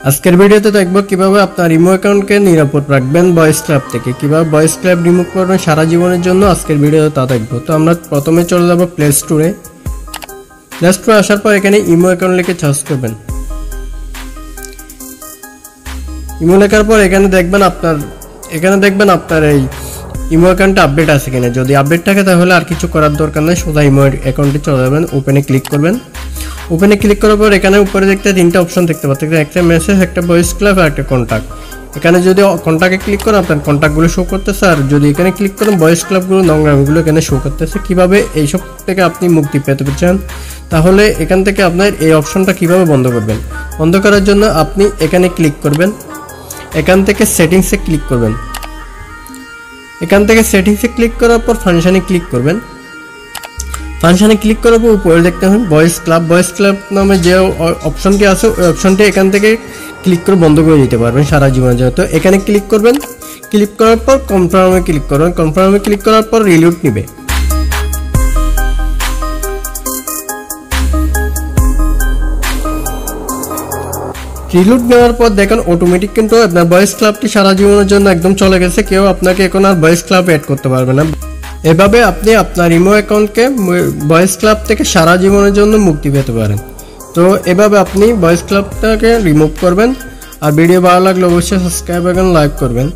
আজকের ভিডিওতে দেখবো কিভাবে আপনার ইমো অ্যাকাউন্টকে নিরাপদ রাখবেন ভয়েস ক্লাব থেকে, কিভাবে ভয়েস ক্লাব রিমুভ করবেন সারা জীবনের জন্য আজকের ভিডিওতে তা দেখবো। তো আমরা প্রথমে চলে যাব প্লে স্টোরে। প্লে স্টোরে আসার পর এখানে ইমো অ্যাকাউন্ট লিখে সার্চ করবেন। ইমো লেখার পর এখানে দেখবেন আপনার এই ইমো অ্যাকাউন্টে আপডেট আছে কিনা। যদি আপডেট থাকে তাহলে আর কিছু করার দরকার নেই, সোজা ইমো অ্যাকাউন্টে চলে যাবেন, ওপেনে ক্লিক করবেন। ওপেনে ক্লিক করার পর এখানে উপরে দেখতে তিনটা অপশন দেখতে পাচ্ছেন, একটা মেসেজ, একটা ভয়েস ক্লাব আর একটা কন্ট্যাক্ট। এখানে যদি কন্ট্যাক্টে ক্লিক করেন আপনার কন্ট্যাক্টগুলো শো করতেছে, আর যদি এখানে ক্লিক করেন ভয়েস ক্লাবগুলো নোংরামিগুলো এখানে শো করতেছে। কিভাবে এইসব থেকে আপনি মুক্তি পেতে চান তাহলে এখান থেকে আপনার এই অপশনটা কিভাবে বন্ধ করবেন। বন্ধ করার জন্য আপনি এখানে ক্লিক করবেন, এখান থেকে সেটিংসে ক্লিক করবেন। এখান থেকে সেটিংসে ক্লিক করার পর ফাংশনে ক্লিক করবেন। ফাংশনে ক্লিক করার পর উপরে দেখতে হবে ভয়েস ক্লাব নামে যে অপশনটি আছে ওই অপশনটি এখান থেকে ক্লিক করে বন্ধ করে দিতে পারবেন সারা জীবনের জন্য। তো এখানে ক্লিক করবেন, ক্লিক করার পর কনফার্মে ক্লিক করবেন। কনফার্মে ক্লিক করার পর রিলোড নেবে। রিলোড নেওয়ার পর দেখেন অটোমেটিক কিন্তু আপনার ভয়েস ক্লাবটি সারা জীবনের জন্য একদম চলে গেছে, কেউ আপনাকে এখন আর ভয়েস ক্লাব অ্যাড করতে পারবে না। এভাবে আপনি আপনার ইমো অ্যাকাউন্টকে ভয়েস ক্লাব থেকে সারা জীবনের জন্য মুক্তি পেতে পারেন। তো এভাবে আপনি ভয়েস ক্লাবটাকে রিমুভ করবেন। আর ভিডিও ভালো লাগলে অবশ্যই সাবস্ক্রাইব এবং লাইক করবেন।